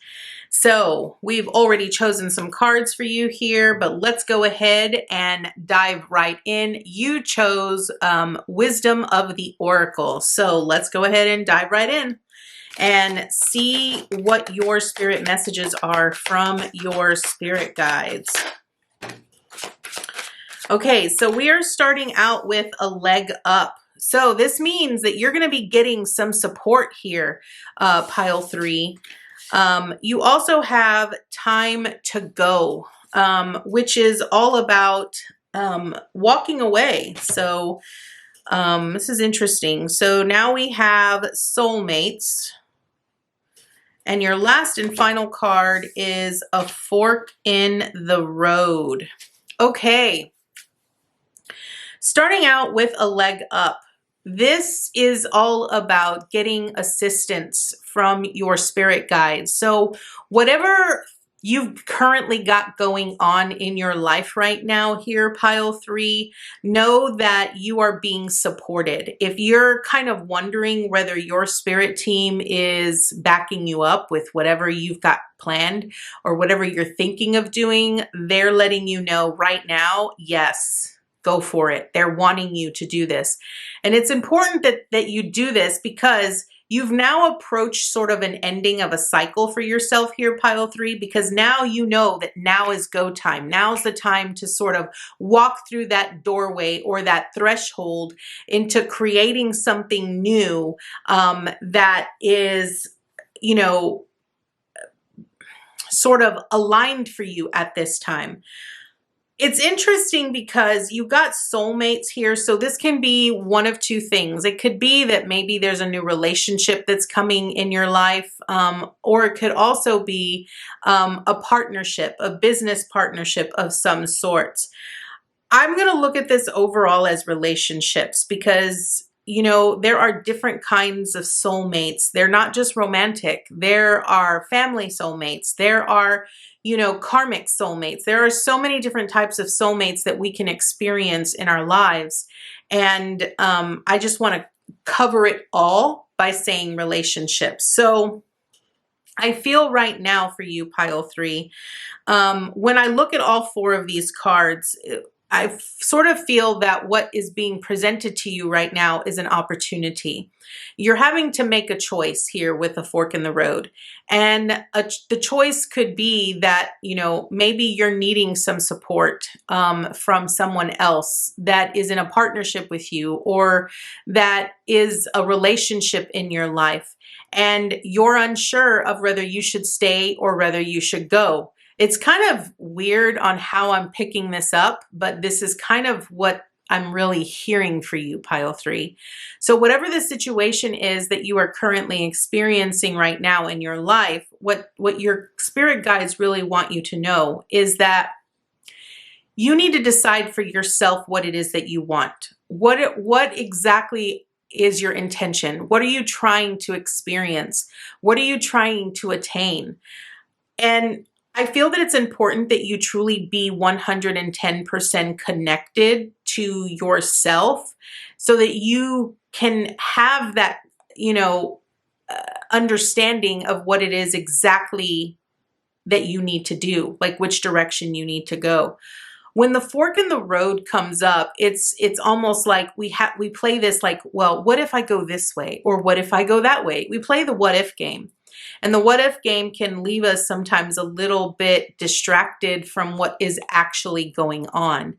S1: So we've already chosen some cards for you here, but let's go ahead and dive right in. You chose Wisdom of the Oracle. So let's go ahead and dive right in and see what your spirit messages are from your spirit guides. Okay, so we are starting out with a leg up. So this means that you're going to be getting some support here, pile 3. You also have time to go, which is all about walking away. So this is interesting. So now we have soulmates. And your last and final card is a fork in the road. Okay. Starting out with a leg up. This is all about getting assistance from your spirit guides. So whatever you've currently got going on in your life right now here, pile 3, know that you are being supported. If you're kind of wondering whether your spirit team is backing you up with whatever you've got planned or whatever you're thinking of doing, they're letting you know right now, yes. Go for it. They're wanting you to do this. And it's important that you do this because you've now approached sort of an ending of a cycle for yourself here, pile 3, because now you know that now is go time. Now's the time to sort of walk through that doorway or that threshold into creating something new that is, you know, sort of aligned for you at this time. It's interesting because you got soulmates here. So this can be one of two things. It could be that maybe there's a new relationship that's coming in your life, or it could also be a partnership, a business partnership of some sorts. I'm going to look at this overall as relationships because, you know, there are different kinds of soulmates. They're not just romantic. There are family soulmates. There are, you know, karmic soulmates. There are so many different types of soulmates that we can experience in our lives. And I just want to cover it all by saying relationships. So I feel right now for you, pile 3, when I look at all 4 of these cards, I sort of feel that what is being presented to you right now is an opportunity. You're having to make a choice here with a fork in the road. And the choice could be that, you know, maybe you're needing some support from someone else that is in a partnership with you or that is a relationship in your life. And you're unsure of whether you should stay or whether you should go. It's kind of weird on how I'm picking this up, but this is kind of what I'm really hearing for you, pile 3. So whatever the situation is that you are currently experiencing right now in your life, what your spirit guides really want you to know is that you need to decide for yourself what it is that you want. What exactly is your intention? What are you trying to experience? What are you trying to attain? And I feel that it's important that you truly be 110% connected to yourself so that you can have that, you know, understanding of what it is exactly that you need to do, like which direction you need to go. When the fork in the road comes up, it's almost like we play this like, well, what if I go this way? Or what if I go that way? We play the what if game. And the what if game can leave us sometimes a little bit distracted from what is actually going on.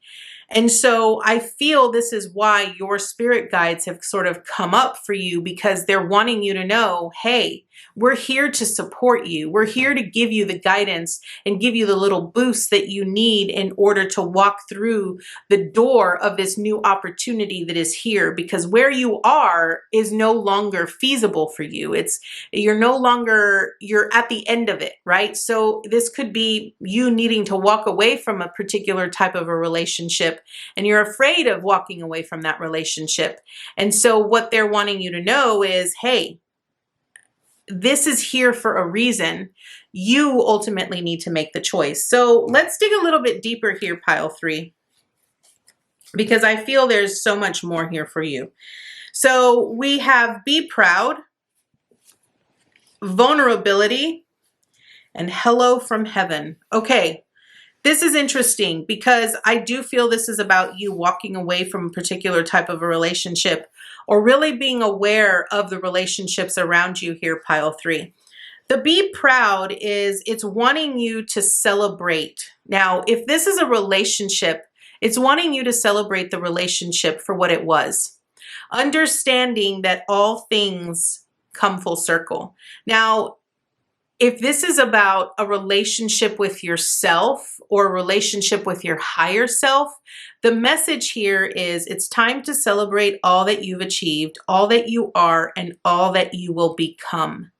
S1: And so I feel this is why your spirit guides have sort of come up for you because they're wanting you to know, hey, we're here to support you. We're here to give you the guidance and give you the little boost that you need in order to walk through the door of this new opportunity that is here, because where you are is no longer feasible for you. You're at the end of it, right? So this could be you needing to walk away from a particular type of a relationship and you're afraid of walking away from that relationship. And so what they're wanting you to know is, hey, this is here for a reason. You ultimately need to make the choice. So let's dig a little bit deeper here, pile 3, because I feel there's so much more here for you. So we have be proud, vulnerability, and hello from heaven. Okay. This is interesting because I do feel this is about you walking away from a particular type of a relationship or really being aware of the relationships around you here, pile 3. The be proud it's wanting you to celebrate. Now, if this is a relationship, it's wanting you to celebrate the relationship for what it was. understanding that all things come full circle. Now, if this is about a relationship with yourself or a relationship with your higher self, the message here is it's time to celebrate all that you've achieved, all that you are, and all that you will become.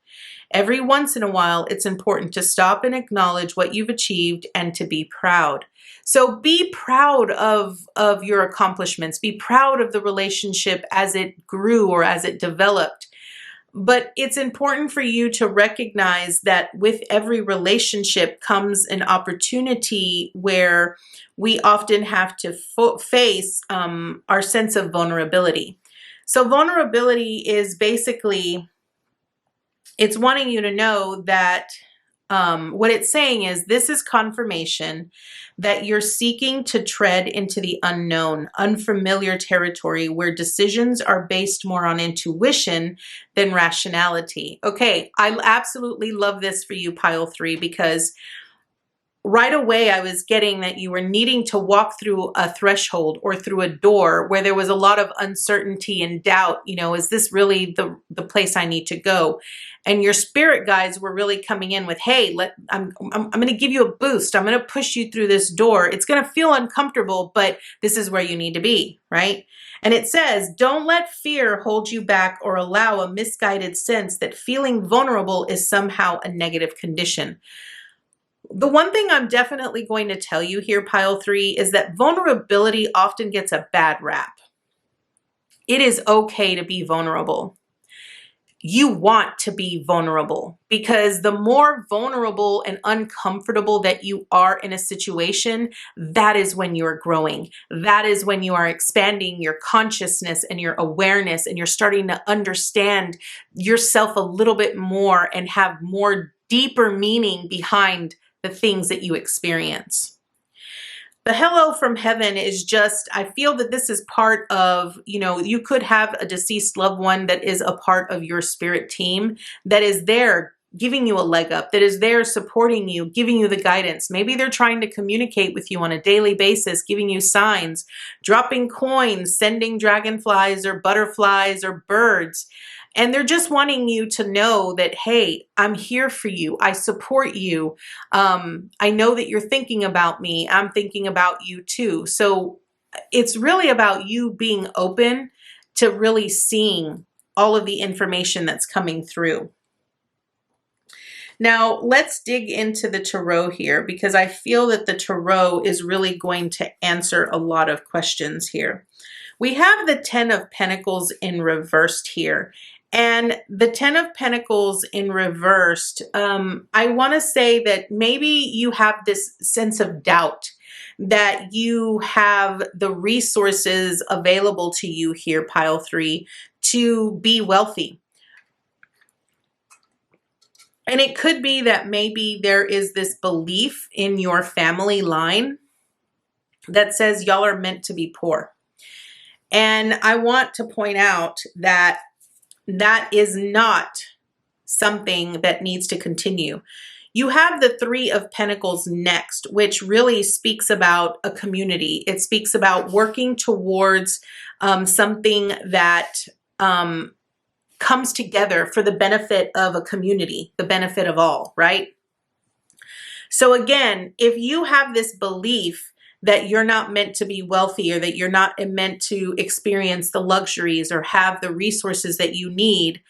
S1: Every once in a while, it's important to stop and acknowledge what you've achieved and to be proud. So be proud of your accomplishments. Be proud of the relationship as it grew or as it developed. But it's important for you to recognize that with every relationship comes an opportunity where we often have to face our sense of vulnerability. So vulnerability is basically, it's wanting you to know that what it's saying is this is confirmation that you're seeking to tread into the unknown, unfamiliar territory where decisions are based more on intuition than rationality. Okay, I absolutely love this for you, PileThree, because right away I was getting that you were needing to walk through a threshold or through a door where there was a lot of uncertainty and doubt. You know, is this really the place I need to go? And your spirit guides were really coming in with, hey, I'm going to give you a boost. I'm going to push you through this door. It's going to feel uncomfortable, but this is where you need to be, right? And it says, don't let fear hold you back or allow a misguided sense that feeling vulnerable is somehow a negative condition. The one thing I'm definitely going to tell you here, PileThree, is that vulnerability often gets a bad rap. It is okay to be vulnerable. You want to be vulnerable because the more vulnerable and uncomfortable that you are in a situation, that is when you're growing. That is when you are expanding your consciousness and your awareness, and you're starting to understand yourself a little bit more and have more deeper meaning behind the things that you experience. The hello from heaven is just, I feel that this is part of, you could have a deceased loved one that is a part of your spirit team that is there giving you a leg up, that is there supporting you, giving you the guidance. Maybe they're trying to communicate with you on a daily basis, giving you signs, dropping coins, sending dragonflies or butterflies or birds. And they're just wanting you to know that, hey, I'm here for you. I support you. I know that you're thinking about me. I'm thinking about you too. So it's really about you being open to really seeing all of the information that's coming through. Now, let's dig into the tarot here because I feel that the tarot is really going to answer a lot of questions here. We have the Ten of Pentacles in reversed here. And the Ten of Pentacles in reversed, I want to say that maybe you have this sense of doubt that you have the resources available to you here, PileThree, to be wealthy. And it could be that maybe there is this belief in your family line that says y'all are meant to be poor. And I want to point out that that is not something that needs to continue. You have the Three of Pentacles next, which really speaks about a community. It speaks about working towards something that comes together for the benefit of a community, the benefit of all, right? So again, if you have this belief that you're not meant to be wealthy or that you're not meant to experience the luxuries or have the resources that you need,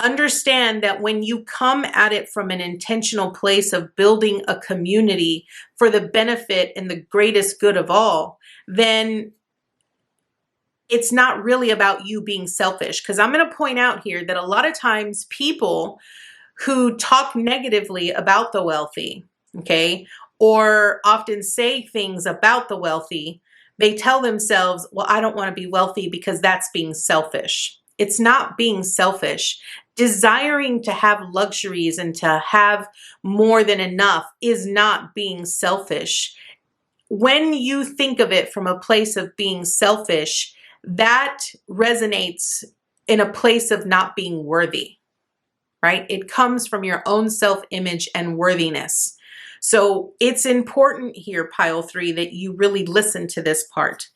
S1: understand that when you come at it from an intentional place of building a community for the benefit and the greatest good of all, then it's not really about you being selfish. Because I'm going to point out here that a lot of times people who talk negatively about the wealthy, okay, or often say things about the wealthy, they tell themselves, well, I don't want to be wealthy because that's being selfish. It's not being selfish. Desiring to have luxuries and to have more than enough is not being selfish. When you think of it from a place of being selfish, that resonates in a place of not being worthy, right? It comes from your own self-image and worthiness. So it's important here, PileThree, that you really listen to this part.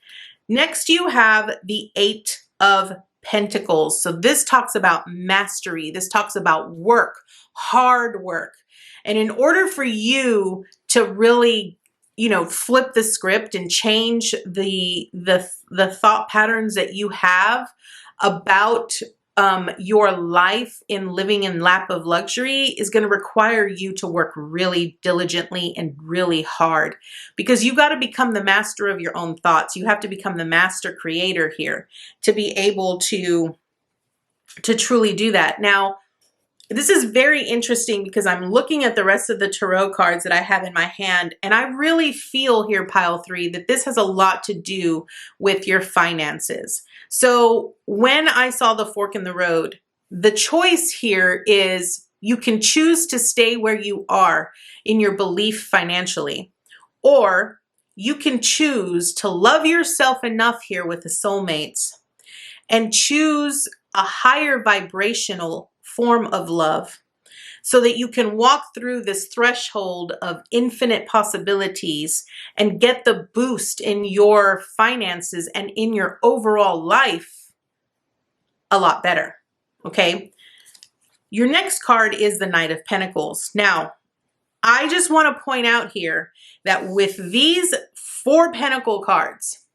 S1: Next, you have the Eight of Pentacles. So this talks about mastery. This talks about work, hard work. And in order for you to really, flip the script and change the thought patterns that you have about your life in living in lap of luxury, is going to require you to work really diligently and really hard, because you got to become the master of your own thoughts. You have to become the master creator here to be able to truly do that. Now, this is very interesting because I'm looking at the rest of the tarot cards that I have in my hand, and I really feel here, Pile3, that this has a lot to do with your finances. So when I saw the fork in the road, the choice here is you can choose to stay where you are in your belief financially, or you can choose to love yourself enough here with the soulmates and choose a higher vibrational form of love so that you can walk through this threshold of infinite possibilities and get the boost in your finances and in your overall life a lot better. Okay. Your next card is the Knight of Pentacles. Now, I just want to point out here that with these 4 Pentacle cards,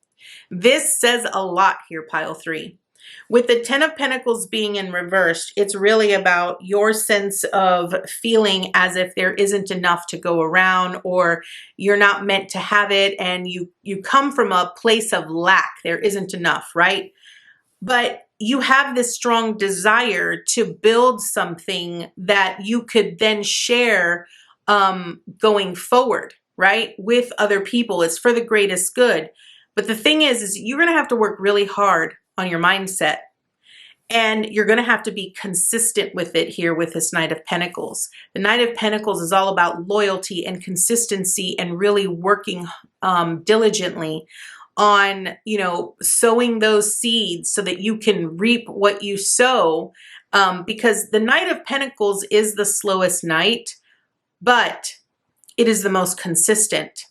S1: this says a lot here, Pile3. With the 10 of Pentacles being in reverse, it's really about your sense of feeling as if there isn't enough to go around, or you're not meant to have it, and you come from a place of lack. There isn't enough, right? But you have this strong desire to build something that you could then share going forward, right? With other people. It's for the greatest good. But the thing is you're going to have to work really hard on your mindset. And you're going to have to be consistent with it here with this Knight of Pentacles. The Knight of Pentacles is all about loyalty and consistency and really working diligently on, sowing those seeds so that you can reap what you sow. Because the Knight of Pentacles is the slowest knight, but it is the most consistent.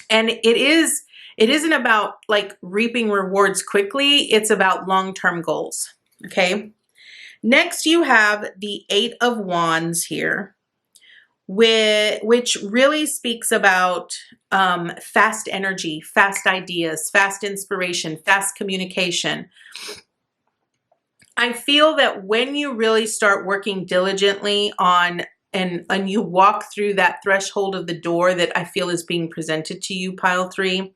S1: And it isn't about like reaping rewards quickly. It's about long-term goals. Okay. Next, you have the Eight of Wands here, which really speaks about fast energy, fast ideas, fast inspiration, fast communication. I feel that when you really start working diligently on and you walk through that threshold of the door that I feel is being presented to you, Pile3,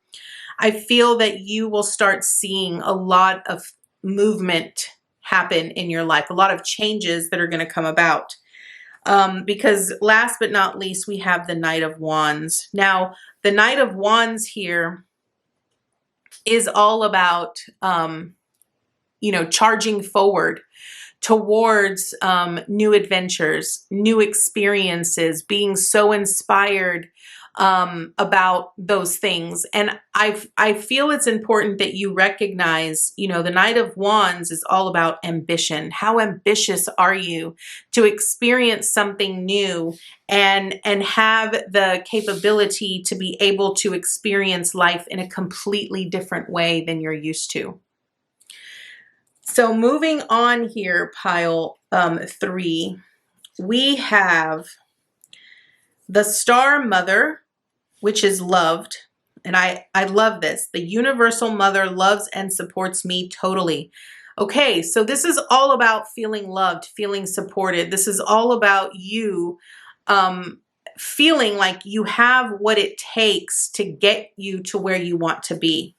S1: I feel that you will start seeing a lot of movement happen in your life, a lot of changes that are going to come about. Because last but not least, we have the Knight of Wands. Now, the Knight of Wands here is all about, charging forward towards new adventures, new experiences, being so inspired about those things. And I feel it's important that you recognize, the Knight of Wands is all about ambition. How ambitious are you to experience something new and have the capability to be able to experience life in a completely different way than you're used to? So moving on here, Pile3, we have the Star Mother, which is loved. And I love this. The Universal Mother loves and supports me totally. Okay, so this is all about feeling loved, feeling supported. This is all about you feeling like you have what it takes to get you to where you want to be.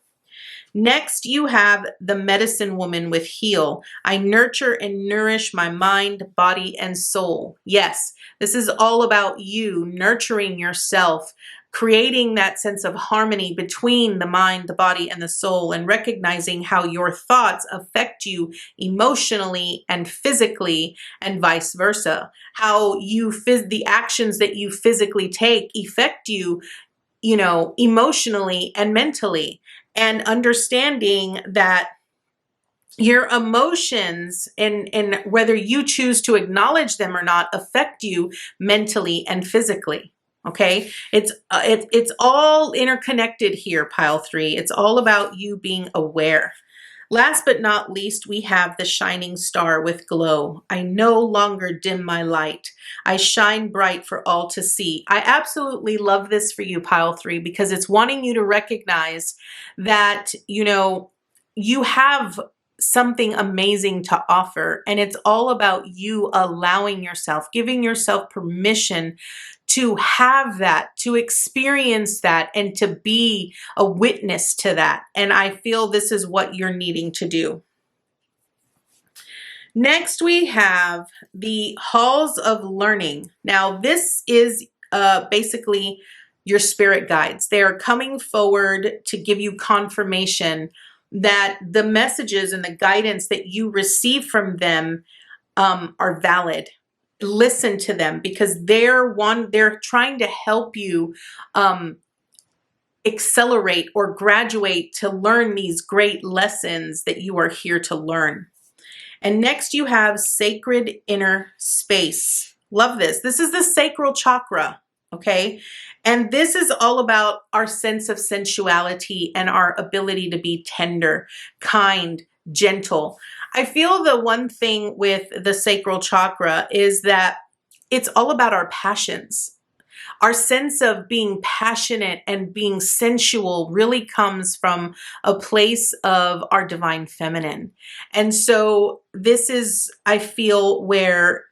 S1: Next, you have the Medicine Woman with Heal. I nurture and nourish my mind, body, and soul. Yes, this is all about you nurturing yourself, creating that sense of harmony between the mind, the body, and the soul, and recognizing how your thoughts affect you emotionally and physically, and vice versa. How the actions that you physically take affect you, emotionally and mentally. And understanding that your emotions and whether you choose to acknowledge them or not affect you mentally and physically. Okay, it's all interconnected here, pile 3. It's all about you being aware. Last but not least, we have the shining star with glow. I no longer dim my light. I shine bright for all to see. I absolutely love this for you, pile 3, because it's wanting you to recognize that, you know, you have something amazing to offer, and it's all about you allowing yourself, giving yourself permission to have that, to experience that, and to be a witness to that. And I feel this is what you're needing to do. Next, we have the halls of learning. Now, this is basically your spirit guides. They are coming forward to give you confirmation that the messages and the guidance that you receive from them are valid. Listen to them, because they're trying to help you accelerate or graduate to learn these great lessons that you are here to learn. And next you have sacred inner space. Love this. This is the sacral chakra, okay? And this is all about our sense of sensuality and our ability to be tender, kind, gentle. I feel the one thing with the sacral chakra is that it's all about our passions. Our sense of being passionate and being sensual really comes from a place of our divine feminine. And so this is, I feel, where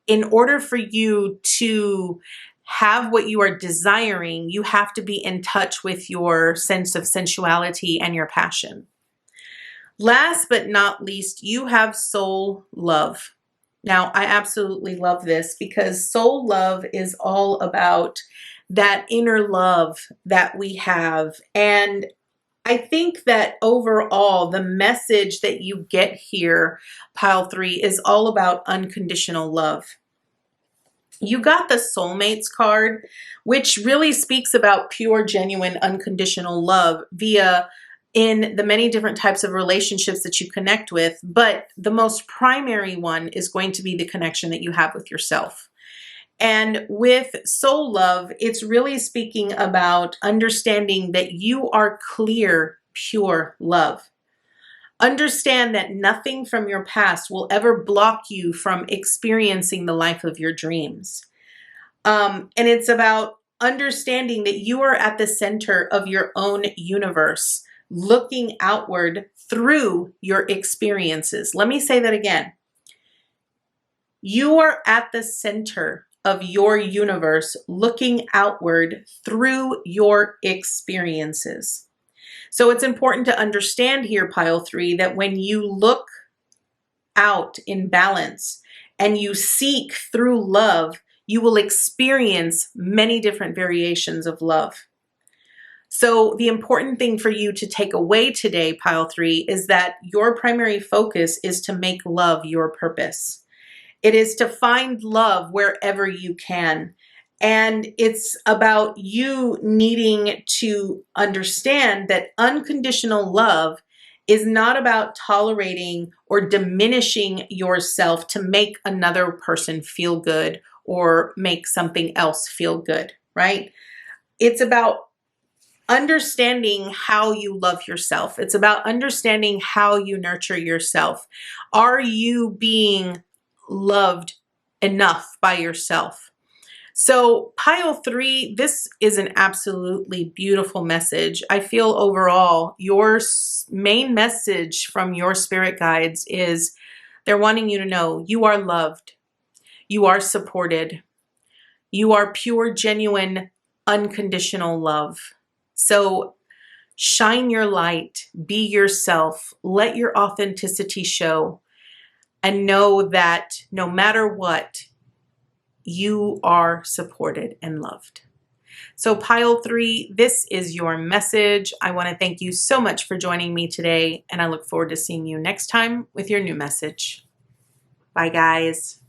S1: in order for you to have what you are desiring, you have to be in touch with your sense of sensuality and your passion. Last but not least, you have soul love. Now, I absolutely love this because soul love is all about that inner love that we have. And I think that overall, the message that you get here, pile 3, is all about unconditional love. You got the soulmates card, which really speaks about pure, genuine, unconditional love via in the many different types of relationships that you connect with, but the most primary one is going to be the connection that you have with yourself. And with soul love, it's really speaking about understanding that you are clear, pure love. Understand that nothing from your past will ever block you from experiencing the life of your dreams. And it's about understanding that you are at the center of your own universe, looking outward through your experiences. Let me say that again. You are at the center of your universe, looking outward through your experiences. So it's important to understand here, pile 3, that when you look out in balance and you seek through love, you will experience many different variations of love. So the important thing for you to take away today, pile 3, is that your primary focus is to make love your purpose. It is to find love wherever you can. And it's about you needing to understand that unconditional love is not about tolerating or diminishing yourself to make another person feel good or make something else feel good, right? It's about understanding how you love yourself. It's about understanding how you nurture yourself. Are you being loved enough by yourself? So pile 3, this is an absolutely beautiful message. I feel overall your main message from your spirit guides is they're wanting you to know you are loved, you are supported, you are pure, genuine, unconditional love. So shine your light, be yourself, let your authenticity show, and know that no matter what, you are supported and loved. So pile 3, this is your message. I want to thank you so much for joining me today, and I look forward to seeing you next time with your new message. Bye, guys.